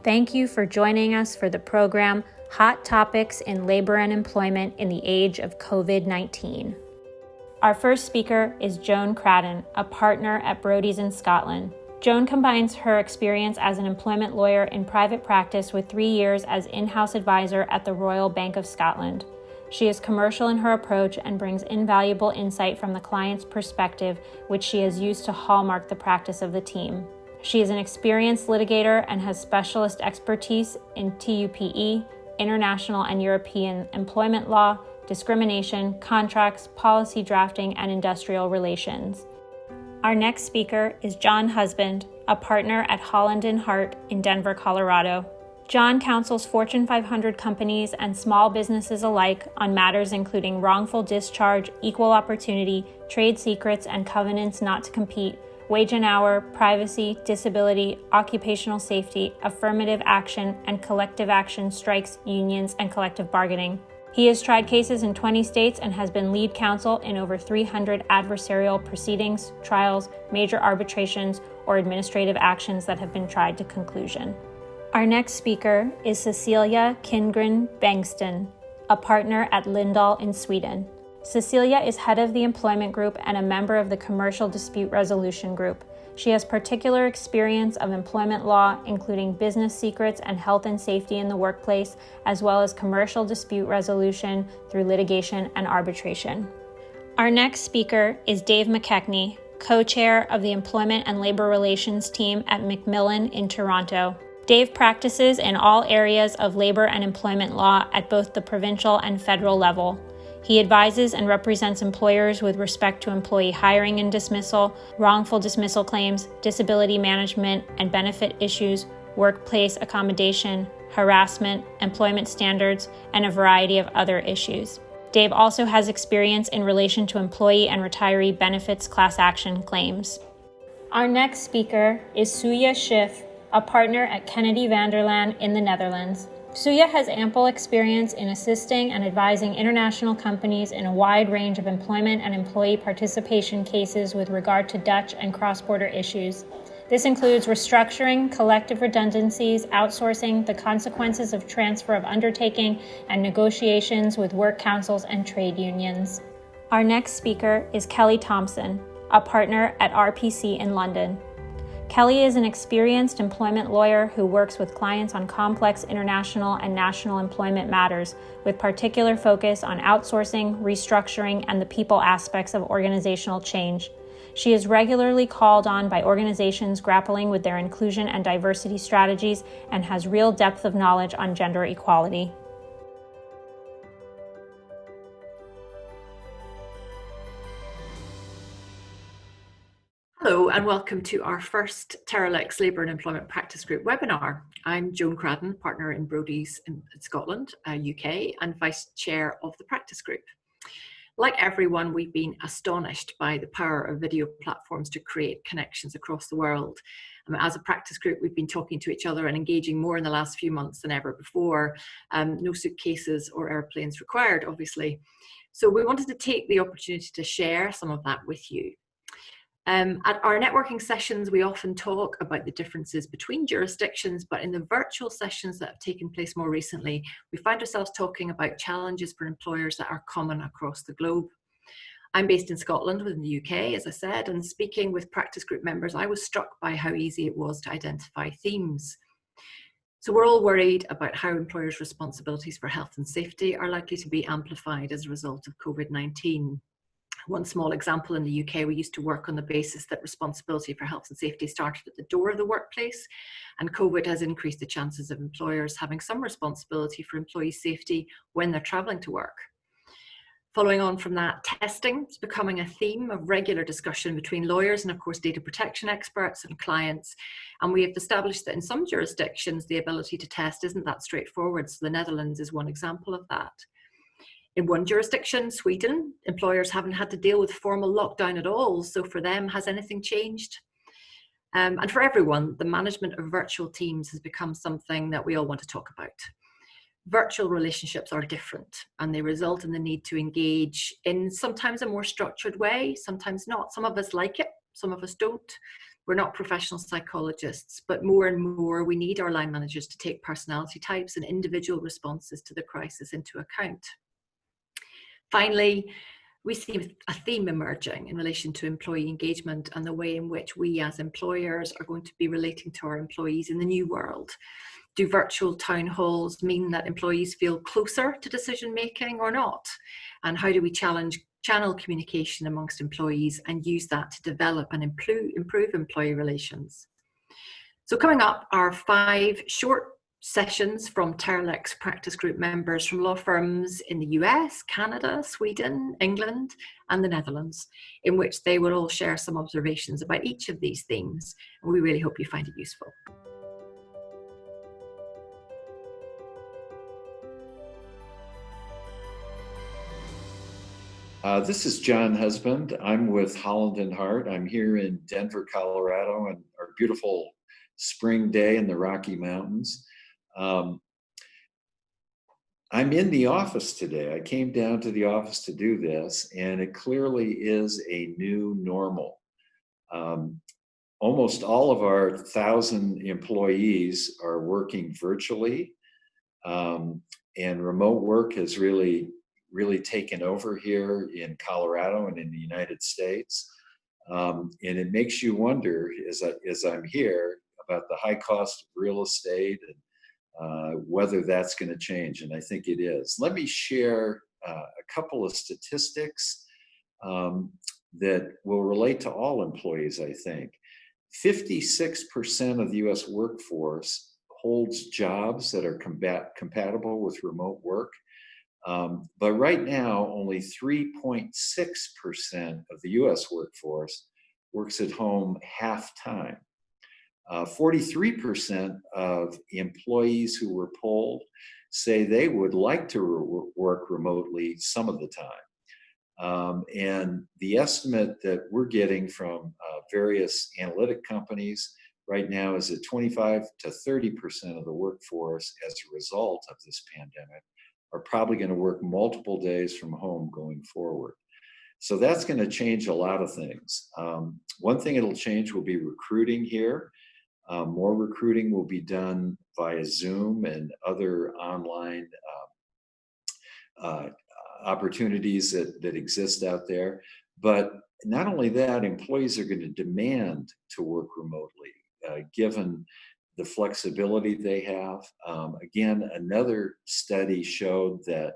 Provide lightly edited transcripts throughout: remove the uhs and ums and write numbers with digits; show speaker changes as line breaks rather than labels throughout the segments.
Thank you for joining us for the program Hot Topics in Labor and Employment in the Age of COVID-19. Our first speaker is Joan Cradden, a partner at Brodies in Scotland. Joan combines her experience as an employment lawyer in private practice with 3 years as in-house advisor at the Royal Bank of Scotland. She is commercial in her approach and brings invaluable insight from the client's perspective, which she has used to hallmark the practice of the team. She is an experienced litigator and has specialist expertise in TUPE, international and European employment law, discrimination, contracts, policy drafting, and industrial relations. Our next speaker is John Husband, a partner at Holland and Hart in Denver, Colorado. John counsels Fortune 500 companies and small businesses alike on matters including wrongful discharge, equal opportunity, trade secrets and covenants not to compete, wage and hour, privacy, disability, occupational safety, affirmative action, and collective action strikes, unions, and collective bargaining. He has tried cases in 20 states and has been lead counsel in over 300 adversarial proceedings, trials, major arbitrations, or administrative actions that have been tried to conclusion. Our next speaker is Cecilia Kindgren-Bengtsson, a partner at Lindahl in Sweden. Cecilia is head of the employment group and a member of the commercial dispute resolution group. She has particular experience of employment law, including business secrets and health and safety in the workplace, as well as commercial dispute resolution through litigation and arbitration. Our next speaker is Dave McKechnie, co-chair of the Employment and Labor Relations team at McMillan in Toronto. Dave practices in all areas of labor and employment law at both the provincial and federal level. He advises and represents employers with respect to employee hiring and dismissal, wrongful dismissal claims, disability management and benefit issues, workplace accommodation, harassment, employment standards, and a variety of other issues. Dave also has experience in relation to employee and retiree benefits class action claims. Our next speaker is Soo-ja Schijf, a partner at Kennedy van der Laan in the Netherlands. Soo-ja has ample experience in assisting and advising international companies in a wide range of employment and employee participation cases with regard to Dutch and cross-border issues. This includes restructuring, collective redundancies, outsourcing, the consequences of transfer of undertaking, and negotiations with work councils and trade unions. Our next speaker is Kelly Thomson, a partner at RPC in London. Kelly is an experienced employment lawyer who works with clients on complex international and national employment matters, with particular focus on outsourcing, restructuring, and the people aspects of organizational change. She is regularly called on by organizations grappling with their inclusion and diversity strategies and has real depth of knowledge on gender equality.
Hello and welcome to our first TerraLex Labour and Employment Practice Group webinar. I'm Joan Cradden, partner in Brodies in Scotland, UK, and vice chair of the practice group. Like everyone, we've been astonished by the power of video platforms to create connections across the world. As a practice group, we've been talking to each other and engaging more in the last few months than ever before. No suitcases or airplanes required, obviously. So we wanted to take the opportunity to share some of that with you. At our networking sessions, we often talk about the differences between jurisdictions, but in the virtual sessions that have taken place more recently, we find ourselves talking about challenges for employers that are common across the globe. I'm based in Scotland within the UK, as I said, and speaking with practice group members, I was struck by how easy it was to identify themes. So we're all worried about how employers' responsibilities for health and safety are likely to be amplified as a result of COVID-19. One small example, in the UK, we used to work on the basis that responsibility for health and safety started at the door of the workplace, and COVID has increased the chances of employers having some responsibility for employee safety when they're travelling to work. Following on from that, testing is becoming a theme of regular discussion between lawyers and, of course, data protection experts and clients. And we have established that in some jurisdictions, the ability to test isn't that straightforward. So the Netherlands is one example of that. In one jurisdiction, Sweden, employers haven't had to deal with formal lockdown at all. So for them, has anything changed? And for everyone, the management of virtual teams has become something that we all want to talk about. Virtual relationships are different, and they result in the need to engage in sometimes a more structured way, sometimes not. Some of us like it, some of us don't. We're not professional psychologists, but more and more we need our line managers to take personality types and individual responses to the crisis into account. Finally, we see a theme emerging in relation to employee engagement and the way in which we as employers are going to be relating to our employees in the new world. Do virtual town halls mean that employees feel closer to decision making or not? And how do we channel communication amongst employees and use that to develop and improve employee relations? So coming up are 5 short sessions from TerraLex practice group members from law firms in the US, Canada, Sweden, England, and the Netherlands, in which they will all share some observations about each of these themes. And we really hope you find it useful.
This is John Husband. I'm with Holland and Hart. I'm here in Denver, Colorado, on our beautiful spring day in the Rocky Mountains. I'm in the office today. I came down to the office to do this, and it clearly is a new normal. Almost all of our 1,000 employees are working virtually, and remote work has really taken over here in Colorado and in the United States. And it makes you wonder, as I'm here, about the high cost of real estate and whether that's going to change. And I think it is. Let me share a couple of statistics that will relate to all employees, I think. 56% of the US workforce holds jobs that are compatible with remote work. But right now, only 3.6% of the US workforce works at home half-time. 43% of employees who were polled say they would like to work remotely some of the time. And the estimate that we're getting from various analytic companies right now is that 25 to 30% of the workforce, as a result of this pandemic, are probably going to work multiple days from home going forward. So that's going to change a lot of things. One thing it'll change will be recruiting here. More recruiting will be done via Zoom and other online opportunities that exist out there. But not only that, employees are going to demand to work remotely, given the flexibility they have. Again, another study showed that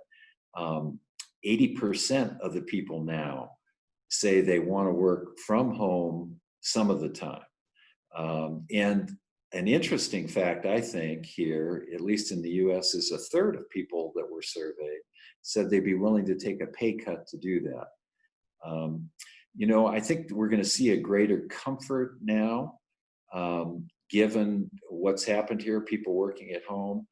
80% of the people now say they want to work from home some of the time. And an interesting fact, I think, here, at least in the US, is a third of people that were surveyed said they'd be willing to take a pay cut to do that. I think we're going to see a greater comfort now, given what's happened here, people working at home.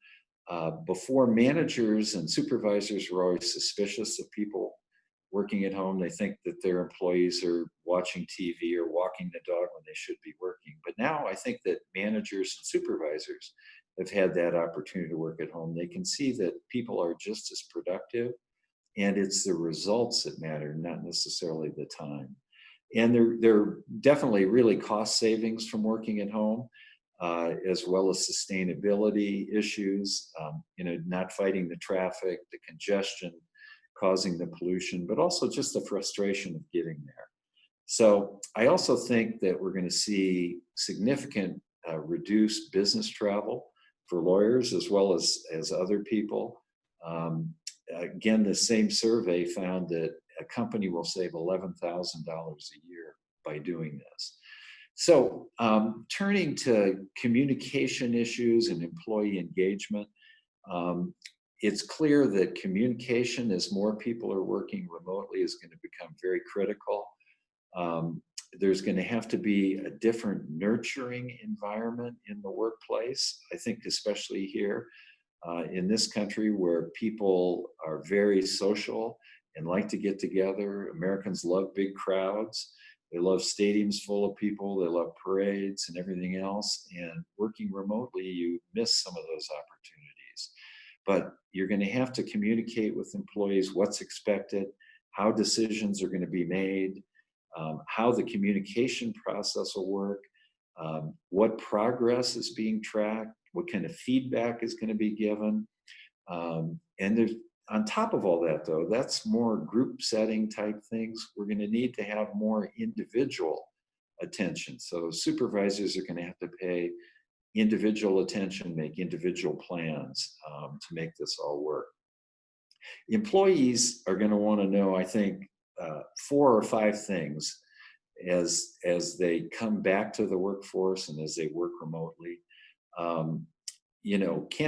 Before, managers and supervisors were always suspicious of people working at home. They think that their employees are watching TV or walking the dog when they should be working. But now I think that managers and supervisors have had that opportunity to work at home. They can see that people are just as productive, and it's the results that matter, not necessarily the time. And there are definitely really cost savings from working at home, as well as sustainability issues, not fighting the traffic, the congestion, causing the pollution, but also just the frustration of getting there. So I also think that we're going to see significant reduced business travel for lawyers as well as other people. Again, the same survey found that a company will save $11,000 a year by doing this. So turning to communication issues and employee engagement, it's clear that communication, as more people are working remotely, is going to become very critical. There's going to have to be a different nurturing environment in the workplace, I think, especially here in this country where people are very social and like to get together. Americans love big crowds. They love stadiums full of people. They love parades and everything else. And working remotely, you miss some of those opportunities. But you're going to have to communicate with employees what's expected, how decisions are going to be made, how the communication process will work, what progress is being tracked, what kind of feedback is going to be given. And there's, on top of all that, though, that's more group setting type things. We're going to need to have more individual attention. So supervisors are going to have to pay individual attention, make individual plans to make this all work. Employees are going to want to know, I think, 4 or 5 things as they come back to the workforce and as they work remotely. Can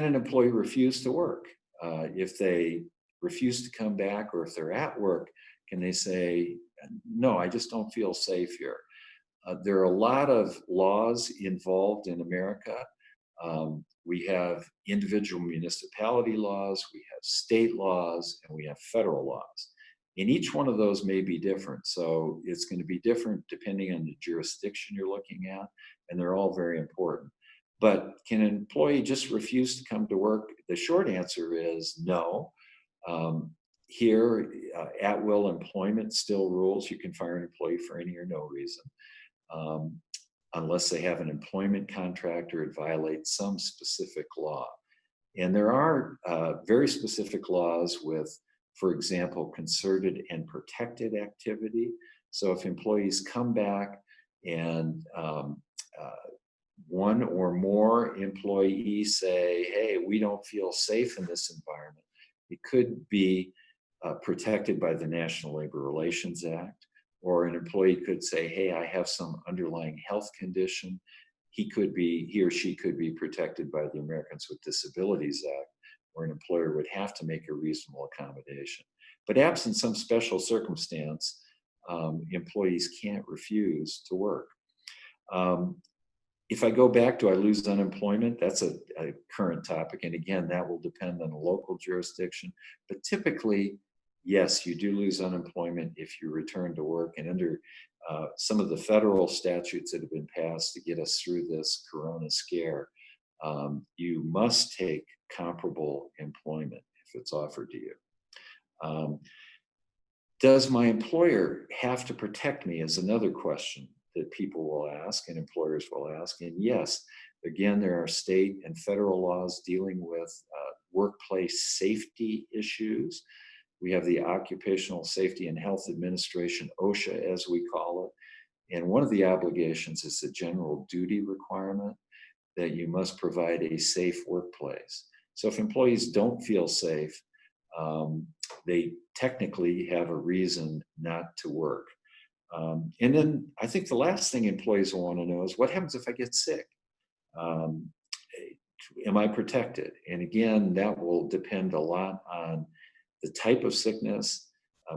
an employee refuse to work? If they refuse to come back, or if they're at work, can they say, no, I just don't feel safe here? There are a lot of laws involved in America. We have individual municipality laws, we have state laws, and we have federal laws. And each one of those may be different. So it's going to be different depending on the jurisdiction you're looking at, and they're all very important. But can an employee just refuse to come to work? The short answer is no. Here, at-will employment still rules. You can fire an employee for any or no reason, unless they have an employment contract or it violates some specific law. And there are very specific laws with, for example, concerted and protected activity. So if employees come back and one or more employees say, hey, we don't feel safe in this environment, it could be protected by the National Labor Relations Act, or an employee could say, hey, I have some underlying health condition. He or she could be protected by the Americans with Disabilities Act, where an employer would have to make a reasonable accommodation. But absent some special circumstance, employees can't refuse to work. If I go back, do I lose unemployment? That's a current topic. And again, that will depend on the local jurisdiction. But typically, yes, you do lose unemployment if you return to work. And under some of the federal statutes that have been passed to get us through this corona scare, you must take comparable employment if it's offered to you. Does my employer have to protect me is another question that people will ask and employers will ask. And yes, again, there are state and federal laws dealing with workplace safety issues. We have the Occupational Safety and Health Administration, OSHA as we call it. And one of the obligations is the general duty requirement that you must provide a safe workplace. So if employees don't feel safe, they technically have a reason not to work. And then I think the last thing employees will want to know is, what happens if I get sick? Am I protected? And again, that will depend a lot on the type of sickness,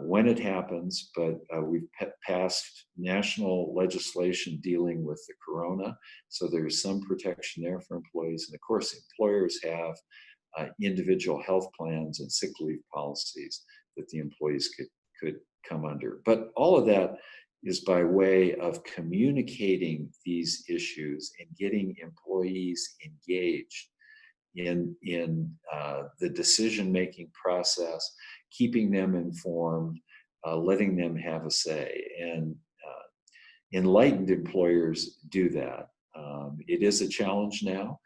when it happens, but we've passed national legislation dealing with the corona, so there's some protection there for employees. And of course, employers have individual health plans and sick leave policies that the employees could come under. But all of that is by way of communicating these issues and getting employees engaged in the decision-making process, keeping them informed, letting them have a say. And enlightened employers do that. It is a challenge now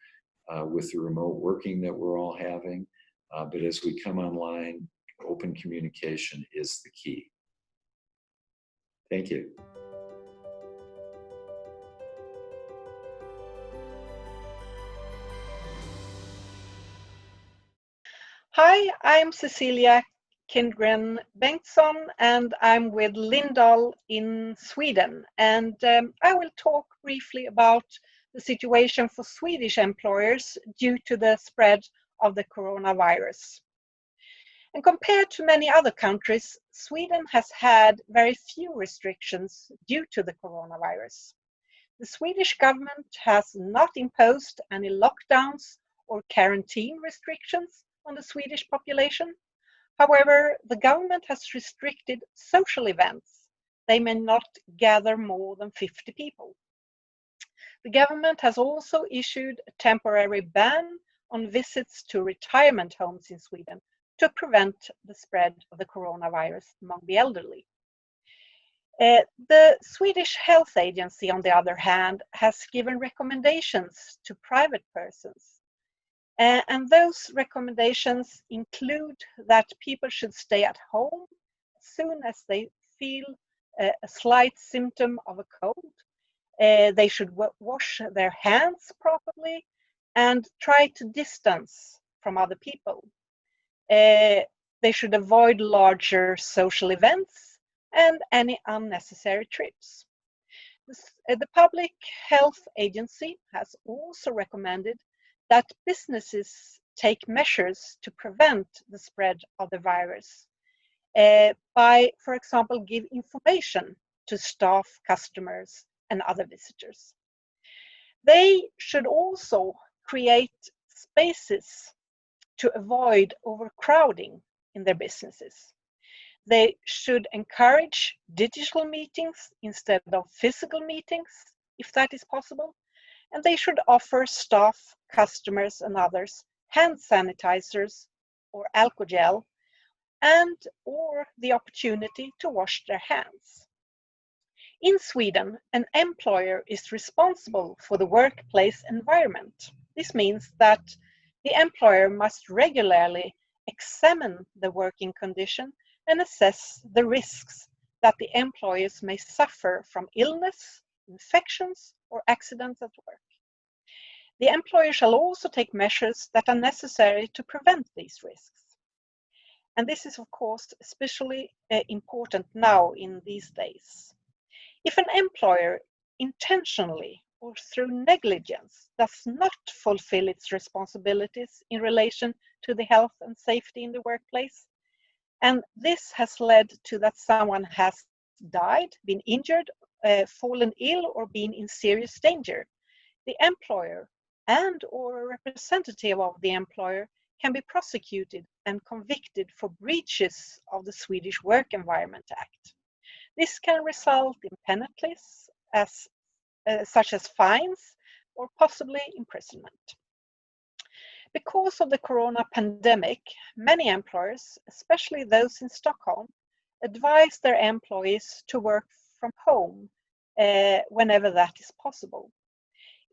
with the remote working that we're all having, but as we come online, open communication is the key. Thank you.
Hi, I'm Cecilia Kindgren-Bengtsson, and I'm with Lindahl in Sweden. And I will talk briefly about the situation for Swedish employers due to the spread of the coronavirus. And compared to many other countries, Sweden has had very few restrictions due to the coronavirus. The Swedish government has not imposed any lockdowns or quarantine restrictions on the Swedish population. However, the government has restricted social events. They may not gather more than 50 people. The government has also issued a temporary ban on visits to retirement homes in Sweden to prevent the spread of the coronavirus among the elderly. The Swedish Health Agency, on the other hand, has given recommendations to private persons. And those recommendations include that people should stay at home as soon as they feel a slight symptom of a cold. They should wash their hands properly and try to distance from other people. They should avoid larger social events and any unnecessary trips. The Public Health Agency has also recommended that businesses take measures to prevent the spread of the virus by, for example, give information to staff, customers, and other visitors. They should also create spaces to avoid overcrowding in their businesses. They should encourage digital meetings instead of physical meetings, if that is possible, and they should offer staff, customers, and others hand sanitizers or alcohol gel and or the opportunity to wash their hands. In Sweden, an employer is responsible for the workplace environment. This means that the employer must regularly examine the working condition and assess the risks that the employees may suffer from illness, infections, or accidents at work. The employer shall also take measures that are necessary to prevent these risks. And this is, of course, especially important now in these days. If an employer intentionally or through negligence does not fulfill its responsibilities in relation to the health and safety in the workplace, and this has led to that someone has died, been injured, fallen ill, or been in serious danger, the employer and or a representative of the employer can be prosecuted and convicted for breaches of the Swedish Work Environment Act. This can result in penalties such as fines or possibly imprisonment. Because of the corona pandemic, many employers, especially those in Stockholm, advise their employees to work from home whenever that is possible.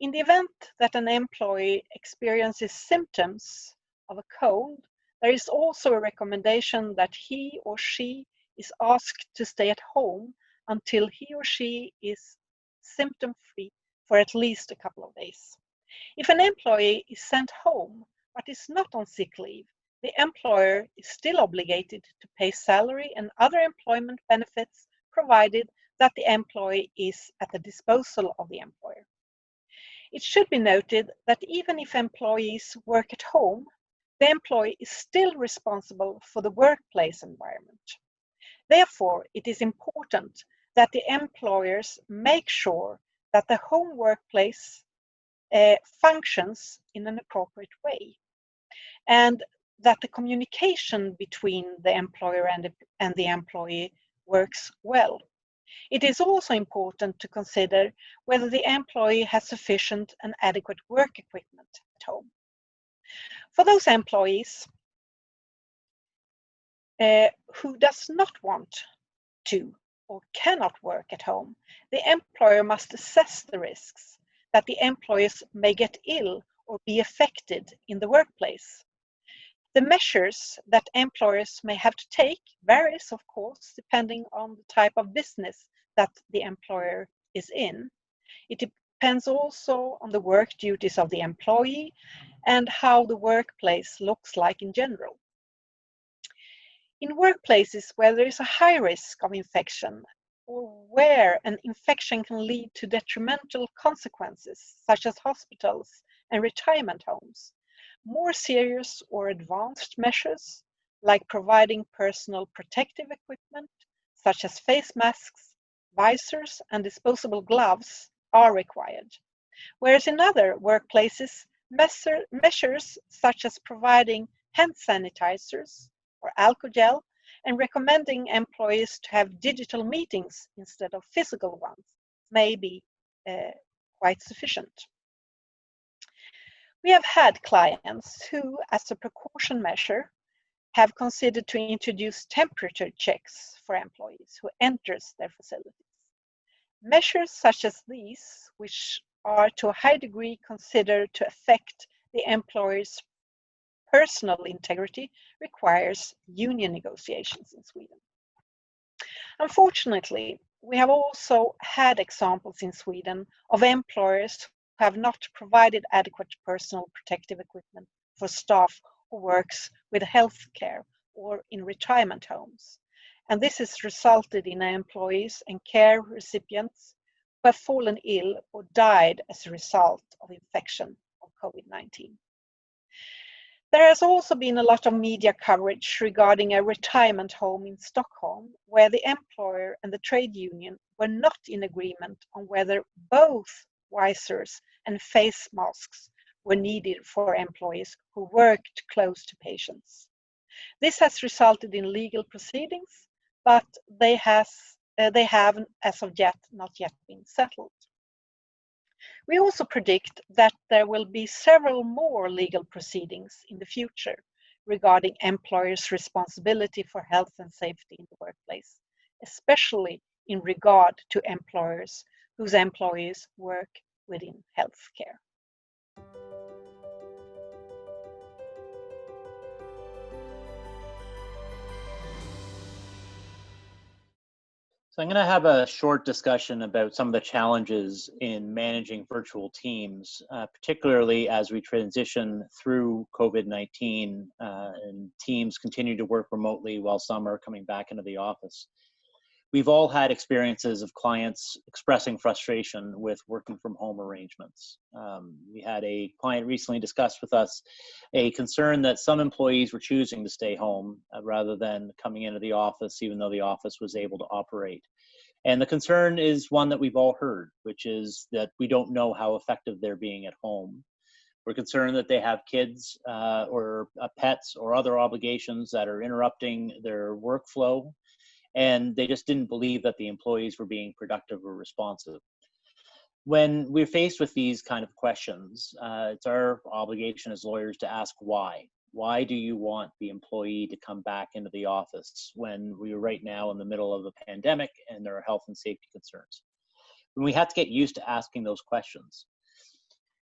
In the event that an employee experiences symptoms of a cold, there is also a recommendation that he or she is asked to stay at home until he or she is symptom-free for at least a couple of days. If an employee is sent home but is not on sick leave, the employer is still obligated to pay salary and other employment benefits provided that the employee is at the disposal of the employer. It should be noted that even if employees work at home, the employee is still responsible for the workplace environment. Therefore, it is important that the employers make sure that the home workplace functions in an appropriate way, and that the communication between the employer and the employee works well. It is also important to consider whether the employee has sufficient and adequate work equipment at home. For those employees who does not want to or cannot work at home, the employer must assess the risks that the employees may get ill or be affected in the workplace. The measures that employers may have to take varies, of course, depending on the type of business that the employer is in. It depends also on the work duties of the employee and how the workplace looks like in general. In workplaces where there is a high risk of infection or where an infection can lead to detrimental consequences, such as hospitals and retirement homes, more serious or advanced measures, like providing personal protective equipment, such as face masks, visors, and disposable gloves, are required. Whereas in other workplaces, measures such as providing hand sanitizers or alcohol gel and recommending employees to have digital meetings instead of physical ones may be quite sufficient. We have had clients who, as a precaution measure, have considered to introduce temperature checks for employees who enters their facilities. Measures such as these, which are to a high degree considered to affect the employer's personal integrity, requires union negotiations in Sweden. Unfortunately, we have also had examples in Sweden of employers who have not provided adequate personal protective equipment for staff who works with healthcare or in retirement homes. And this has resulted in employees and care recipients who have fallen ill or died as a result of infection of COVID-19. There has also been a lot of media coverage regarding a retirement home in Stockholm where the employer and the trade union were not in agreement on whether both visors and face masks were needed for employees who worked close to patients. This has resulted in legal proceedings, but they have, as of yet, not yet been settled. We also predict that there will be several more legal proceedings in the future regarding employers' responsibility for health and safety in the workplace, especially in regard to employers whose employees work within healthcare.
So I'm going to have a short discussion about some of the challenges in managing virtual teams, particularly as we transition through COVID-19 and teams continue to work remotely while some are coming back into the office. We've all had experiences of clients expressing frustration with working from home arrangements. We had a client recently discuss with us a concern that some employees were choosing to stay home rather than coming into the office, even though the office was able to operate. And the concern is one that we've all heard, which is that we don't know how effective they're being at home. We're concerned that they have kids or pets or other obligations that are interrupting their workflow, and they just didn't believe that the employees were being productive or responsive. When we're faced with these kind of questions, it's our obligation as lawyers to ask why. Why do you want the employee to come back into the office when we're right now in the middle of a pandemic and there are health and safety concerns? And we have to get used to asking those questions.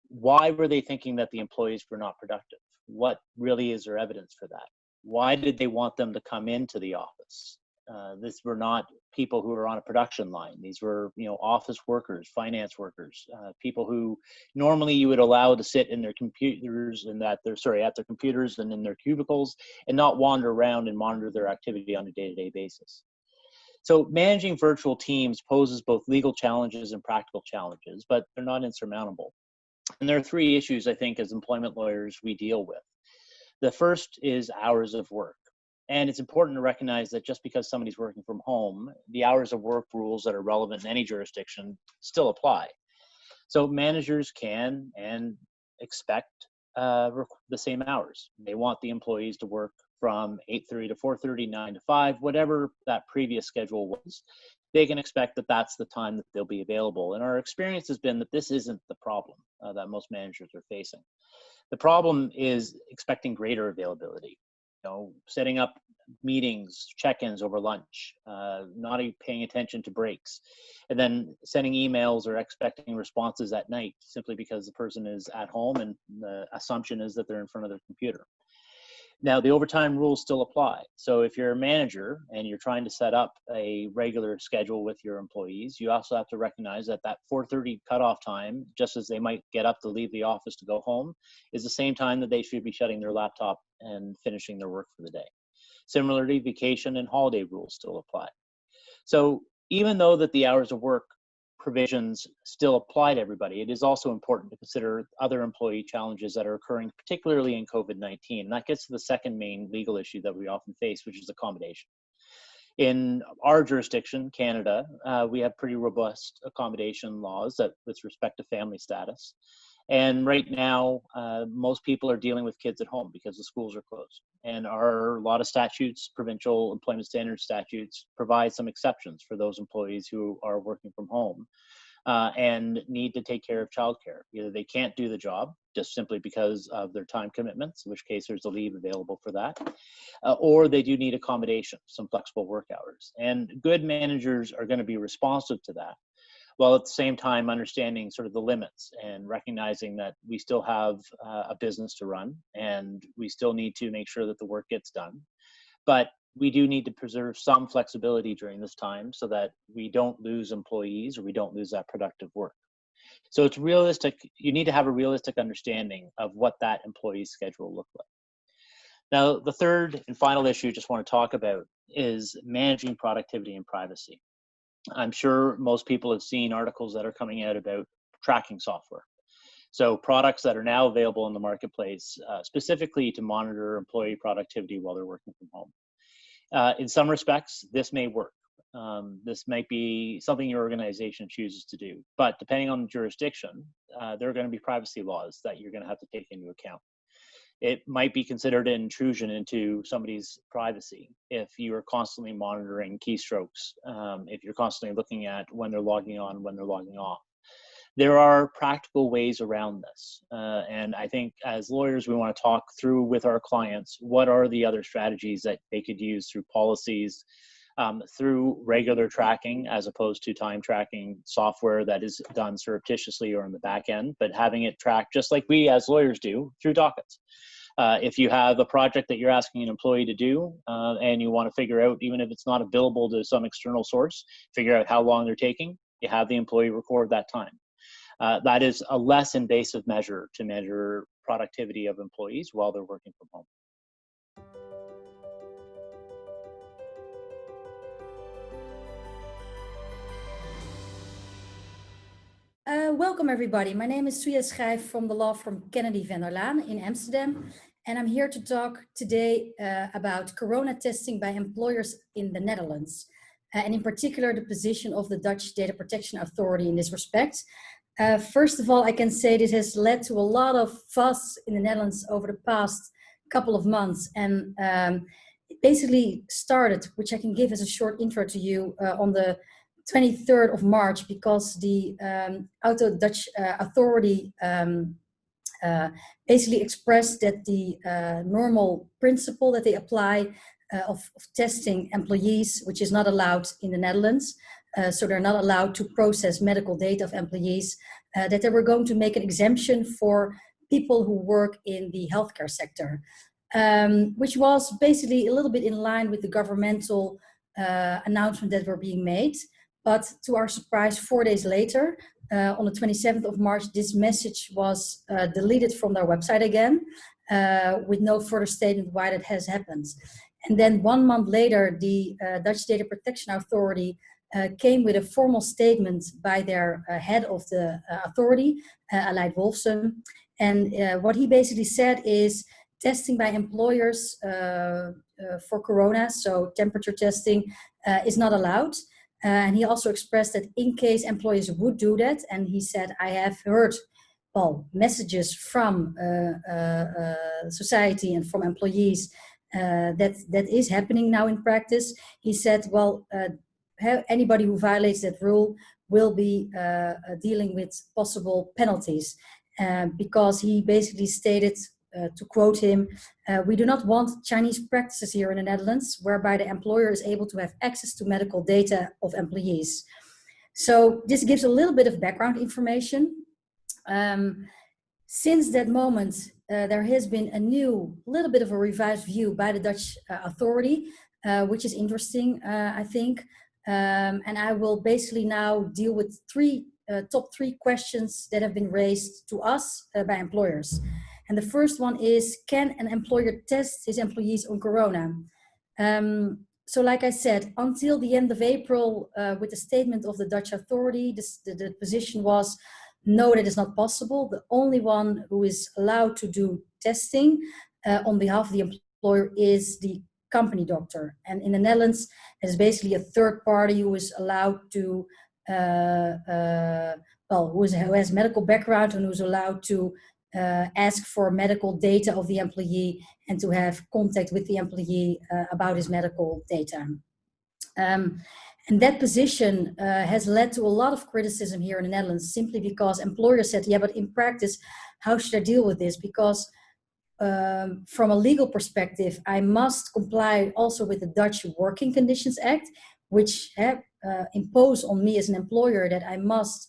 Why were they thinking that the employees were not productive? What really is there evidence for that? Why did they want them to come into the office? These were not people who were on a production line. These were, office workers, finance workers, people who normally you would allow to sit in their computers and at their computers and in their cubicles and not wander around and monitor their activity on a day-to-day basis. So managing virtual teams poses both legal challenges and practical challenges, but they're not insurmountable. And there are three issues, I think, as employment lawyers we deal with. The first is hours of work. And it's important to recognize that just because somebody's working from home, the hours of work rules that are relevant in any jurisdiction still apply. So managers can and expect the same hours. They want the employees to work from 8:30 to 4:30, 9 to 5, whatever that previous schedule was. They can expect that that's the time that they'll be available. And our experience has been that this isn't the problem that most managers are facing. The problem is expecting greater availability. Setting up meetings, check-ins over lunch, not paying attention to breaks, and then sending emails or expecting responses at night simply because the person is at home and the assumption is that they're in front of their computer. Now, the overtime rules still apply. So if you're a manager and you're trying to set up a regular schedule with your employees, you also have to recognize that 4:30 cutoff time, just as they might get up to leave the office to go home, is the same time that they should be shutting their laptop and finishing their work for the day. Similarly, vacation and holiday rules still apply. So even though that the hours of work provisions still apply to everybody, it is also important to consider other employee challenges that are occurring, particularly in COVID-19. And that gets to the second main legal issue that we often face, which is accommodation. In our jurisdiction, Canada, we have pretty robust accommodation laws with respect to family status. And right now, most people are dealing with kids at home because the schools are closed. And a lot of statutes, provincial employment standard statutes, provide some exceptions for those employees who are working from home. and need to take care of childcare. Either they can't do the job just simply because of their time commitments, in which case there's a leave available for that, or they do need accommodation, some flexible work hours. And good managers are going to be responsive to that, while at the same time understanding sort of the limits and recognizing that we still have a business to run and we still need to make sure that the work gets done. But we do need to preserve some flexibility during this time so that we don't lose employees or we don't lose that productive work. So it's realistic. You need to have a realistic understanding of what that employee schedule looks like. Now, the third and final issue I just want to talk about is managing productivity and privacy. I'm sure most people have seen articles that are coming out about tracking software. So products that are now available in the marketplace specifically to monitor employee productivity while they're working from home. In some respects, this may work. This might be something your organization chooses to do, but depending on the jurisdiction, there are going to be privacy laws that you're going to have to take into account. It might be considered an intrusion into somebody's privacy if you are constantly monitoring keystrokes, if you're constantly looking at when they're logging on, when they're logging off. There are practical ways around this. And I think as lawyers, we want to talk through with our clients, what are the other strategies that they could use through policies, through regular tracking, as opposed to time tracking software that is done surreptitiously or in the back end, but having it tracked just like we as lawyers do through dockets. If you have a project that you're asking an employee to do and you want to figure out, even if it's not billable to some external source, figure out how long they're taking, you have the employee record that time. That is a less invasive measure to measure productivity of employees while they're working from home.
Welcome everybody. My name is Soo-ja Schijf from the law firm Kennedy van der Laan in Amsterdam. And I'm here to talk today about corona testing by employers in the Netherlands. And in particular, the position of the Dutch Data Protection Authority in this respect. First of all, I can say this has led to a lot of fuss in the Netherlands over the past couple of months. And it basically started, which I can give as a short intro to you, on the 23rd of March, because the Dutch authority basically expressed that the normal principle that they apply of testing employees, which is not allowed in the Netherlands, so they're not allowed to process medical data of employees, that they were going to make an exemption for people who work in the healthcare sector, which was basically a little bit in line with the governmental announcement that were being made. But to our surprise, 4 days later, on the 27th of March, this message was deleted from their website again, with no further statement why that has happened. And then 1 month later, the Dutch Data Protection Authority came with a formal statement by their head of the authority, Aleid Wolfsen. And what he basically said is testing by employers for corona, so temperature testing, is not allowed. And he also expressed that in case employees would do that, and he said, I have heard, well, messages from society and from employees that is happening now in practice. He said, well, anybody who violates that rule will be dealing with possible penalties, because he basically stated, to quote him, we do not want Chinese practices here in the Netherlands whereby the employer is able to have access to medical data of employees. So this gives a little bit of background information. Since that moment, there has been a little bit of a revised view by the Dutch authority, which is interesting, I think. And I will basically now deal with top three questions that have been raised to us by employers. And the first one is, can an employer test his employees on corona? So like I said, until the end of April, with the statement of the Dutch authority, the position was, no, that is not possible. The only one who is allowed to do testing on behalf of the employer is the company doctor. And in the Netherlands, it's basically a third party who is allowed to, who has medical background and who's allowed to ask for medical data of the employee and to have contact with the employee about his medical data. And that position has led to a lot of criticism here in the Netherlands, simply because employers said, yeah, but in practice, how should I deal with this? Because from a legal perspective, I must comply also with the Dutch Working Conditions Act, which impose on me as an employer that I must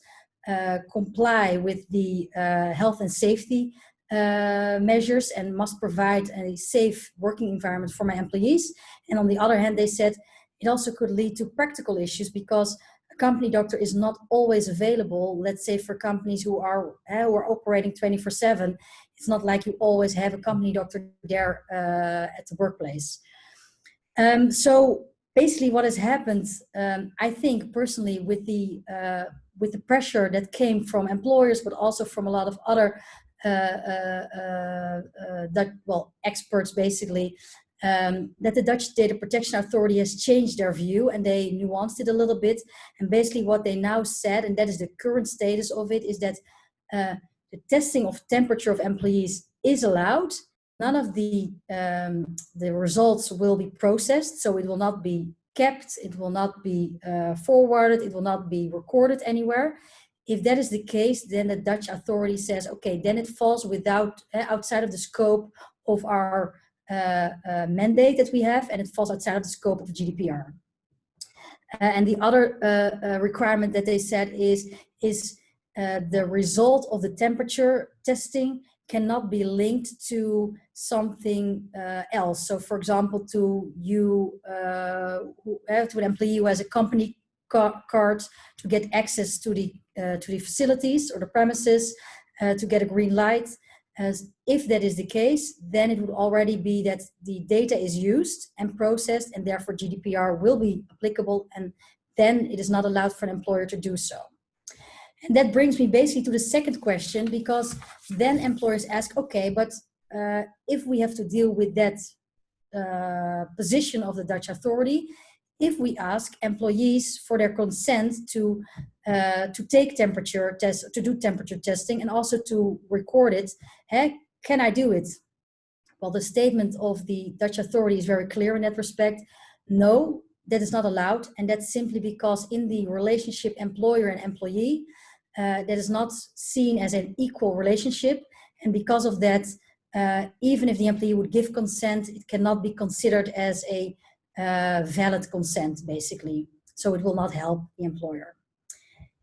comply with the health and safety measures and must provide a safe working environment for my employees. And on the other hand, they said it also could lead to practical issues because a company doctor is not always available. Let's say for companies who are operating 24/7, it's not like you always have a company doctor there at the workplace. So basically, what has happened, I think personally, with the pressure that came from employers, but also from a lot of other experts, basically, that the Dutch Data Protection Authority has changed their view and they nuanced it a little bit. And basically, what they now said, and that is the current status of it, is that the testing of temperature of employees is allowed. None of the results will be processed, so it will not be kept, it will not be forwarded, it will not be recorded anywhere. If that is the case, then the Dutch authority says, okay, then it falls outside of the scope of our mandate that we have, and it falls outside of the scope of GDPR. And the other requirement that they said is the result of the temperature testing cannot be linked to something else. So, for example, to an employee who has a company card to get access to the facilities or the premises, to get a green light. If that is the case, then it would already be that the data is used and processed, and therefore GDPR will be applicable, and then it is not allowed for an employer to do so. And that brings me basically to the second question, because then employers ask, okay, but if we have to deal with that position of the Dutch authority, if we ask employees for their consent to take temperature tests, to do temperature testing, and also to record it, can I do it? Well, the statement of the Dutch authority is very clear in that respect. No, that is not allowed, and that's simply because in the relationship employer and employee, that is not seen as an equal relationship, and because of that, even if the employee would give consent, it cannot be considered as a valid consent, basically. So it will not help the employer.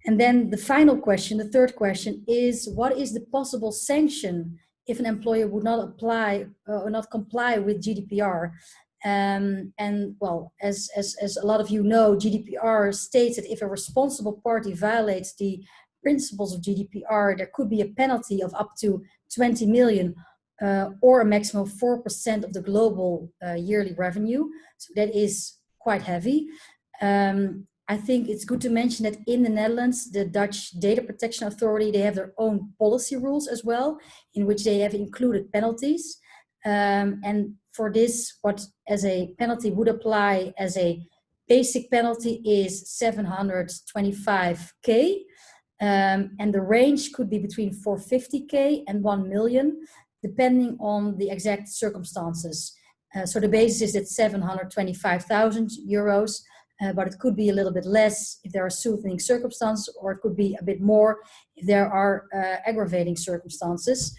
And then the final question, the third question, is what is the possible sanction if an employer would not apply or not comply with GDPR? And well, as a lot of you know, GDPR states that if a responsible party violates the principles of GDPR, there could be a penalty of up to 20 million or a maximum of 4% of the global yearly revenue. So that is quite heavy. I think it's good to mention that in the Netherlands, the Dutch Data Protection Authority, they have their own policy rules as well, in which they have included penalties. And for this, what as a penalty would apply as a basic penalty is 725K. And the range could be between 450K and 1 million, depending on the exact circumstances. So the basis is at 725,000 euros, but it could be a little bit less if there are soothing circumstances, or it could be a bit more if there are aggravating circumstances.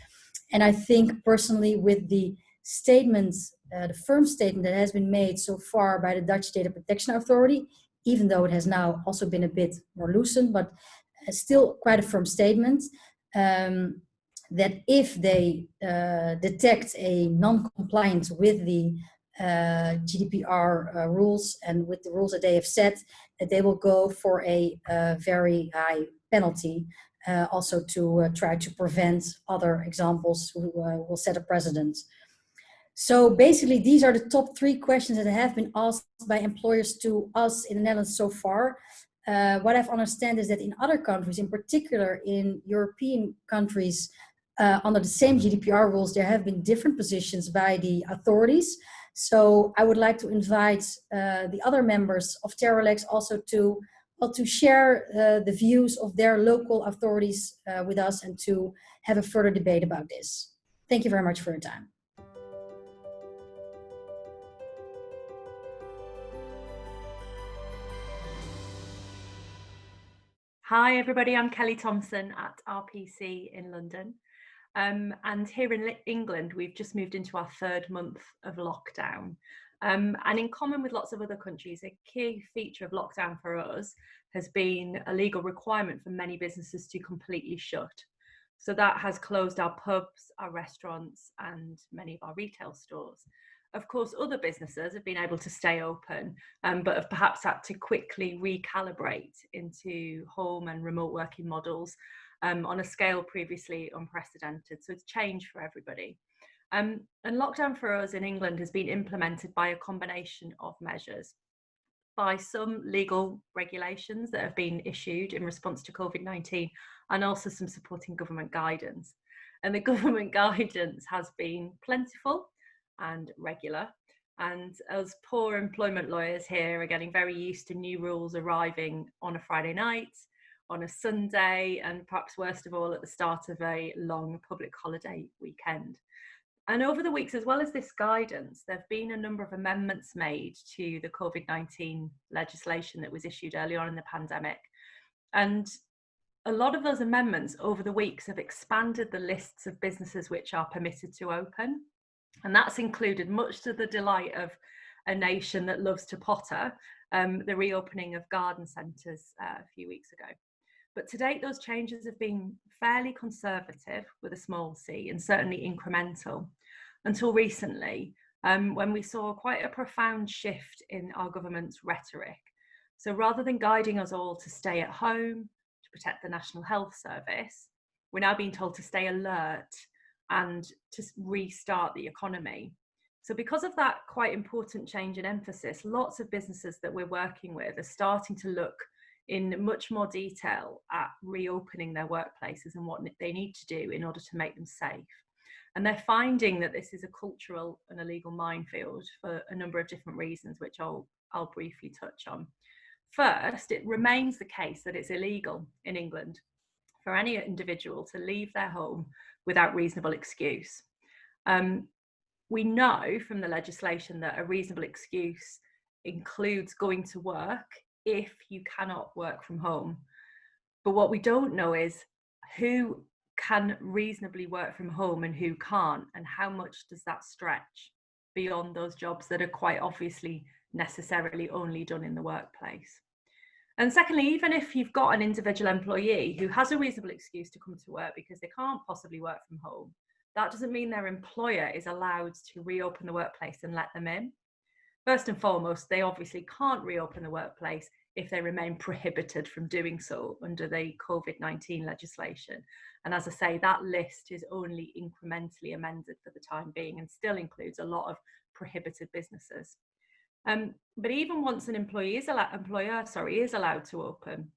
And I think personally with the statement, the firm statement that has been made so far by the Dutch Data Protection Authority, even though it has now also been a bit more loosened, but still quite a firm statement, that if they detect a non-compliance with the GDPR rules and with the rules that they have set, that they will go for a very high penalty, also to try to prevent other examples who will set a precedent. So basically, these are the top 3 questions that have been asked by employers to us in the Netherlands so far. What I've understand is that in other countries, in particular in European countries, under the same GDPR rules, there have been different positions by the authorities. So I would like to invite the other members of TerraLex also to share the views of their local authorities with us and to have a further debate about this. Thank you very much for your time.
Hi everybody, I'm Kelly Thomson at RPC in London. And here in England, we've just moved into our third month of lockdown. And in common with lots of other countries, a key feature of lockdown for us has been a legal requirement for many businesses to completely shut. So that has closed our pubs, our restaurants, and many of our retail stores. Of course, other businesses have been able to stay open, but have perhaps had to quickly recalibrate into home and remote working models on a scale previously unprecedented. So it's changed for everybody. And lockdown for us in England has been implemented by a combination of measures. By some legal regulations that have been issued in response to COVID-19, and also some supporting government guidance. And the government guidance has been plentiful and regular. And as poor employment lawyers here are getting very used to new rules arriving on a Friday night, on a Sunday, and perhaps worst of all, at the start of a long public holiday weekend. And over the weeks, as well as this guidance, there have been a number of amendments made to the COVID-19 legislation that was issued early on in the pandemic. And a lot of those amendments over the weeks have expanded the lists of businesses which are permitted to open. And that's included, much to the delight of a nation that loves to potter, the reopening of garden centres a few weeks ago. But to date, those changes have been fairly conservative with a small c, and certainly incremental, until recently, when we saw quite a profound shift in our government's rhetoric. So rather than guiding us all to stay at home, to protect the National Health Service, we're now being told to stay alert and to restart the economy. So because of that quite important change in emphasis, lots of businesses that we're working with are starting to look in much more detail at reopening their workplaces and what they need to do in order to make them safe. And they're finding that this is a cultural and a legal minefield for a number of different reasons, which I'll briefly touch on. First, it remains the case that it's illegal in England for any individual to leave their home without reasonable excuse. We know from the legislation that a reasonable excuse includes going to work if you cannot work from home. But what we don't know is who can reasonably work from home and who can't, and how much does that stretch beyond those jobs that are quite obviously necessarily only done in the workplace. And secondly, even if you've got an individual employee who has a reasonable excuse to come to work because they can't possibly work from home, that doesn't mean their employer is allowed to reopen the workplace and let them in. First and foremost, they obviously can't reopen the workplace if they remain prohibited from doing so under the COVID-19 legislation. And as I say, that list is only incrementally amended for the time being and still includes a lot of prohibited businesses. But even once an employer is allowed to open,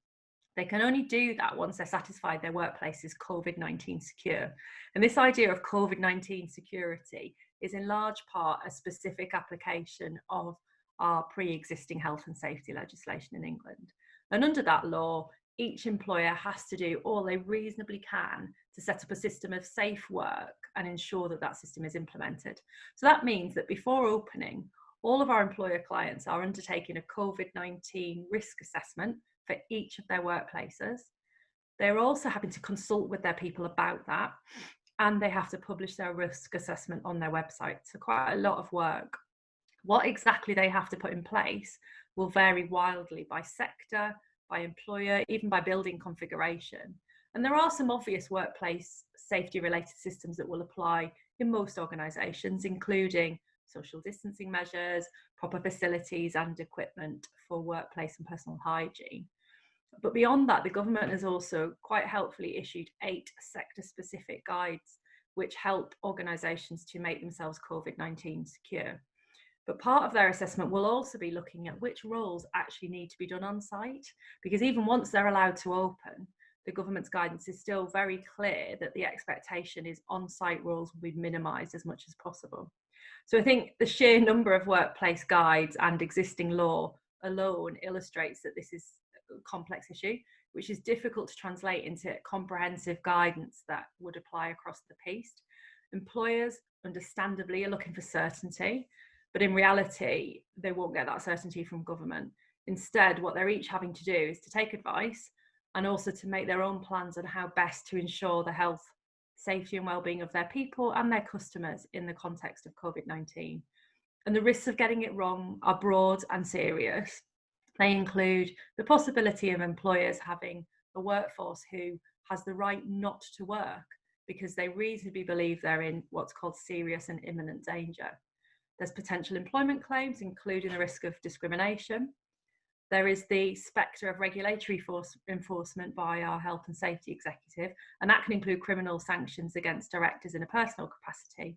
they can only do that once they're satisfied their workplace is COVID-19 secure. And this idea of COVID-19 security is in large part a specific application of our pre-existing health and safety legislation in England. And under that law, each employer has to do all they reasonably can to set up a system of safe work and ensure that that system is implemented. So that means that before opening, all of our employer clients are undertaking a COVID-19 risk assessment for each of their workplaces. They're also having to consult with their people about that, and they have to publish their risk assessment on their website. So quite a lot of work. What exactly they have to put in place will vary wildly by sector, by employer, even by building configuration. And there are some obvious workplace safety related systems that will apply in most organisations, including social distancing measures, proper facilities and equipment for workplace and personal hygiene. But beyond that, the government has also quite helpfully issued 8 sector-specific guides which help organisations to make themselves COVID-19 secure. But part of their assessment will also be looking at which roles actually need to be done on site, because even once they're allowed to open, the government's guidance is still very clear that the expectation is on-site roles will be minimised as much as possible. So I think the sheer number of workplace guides and existing law alone illustrates that this is a complex issue, which is difficult to translate into comprehensive guidance that would apply across the piece. Employers, understandably, are looking for certainty, but in reality, they won't get that certainty from government. Instead, what they're each having to do is to take advice and also to make their own plans on how best to ensure the health, safety and well-being of their people and their customers in the context of COVID-19. And the risks of getting it wrong are broad and serious. They include the possibility of employers having a workforce who has the right not to work because they reasonably believe they're in what's called serious and imminent danger. There's potential employment claims, including the risk of discrimination. There is the spectre of regulatory enforcement by our health and safety executive, and that can include criminal sanctions against directors in a personal capacity.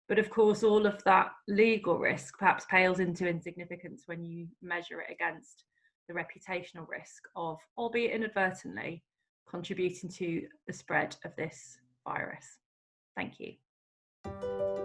But of course, all of that legal risk perhaps pales into insignificance when you measure it against the reputational risk of, albeit inadvertently, contributing to the spread of this virus. Thank you.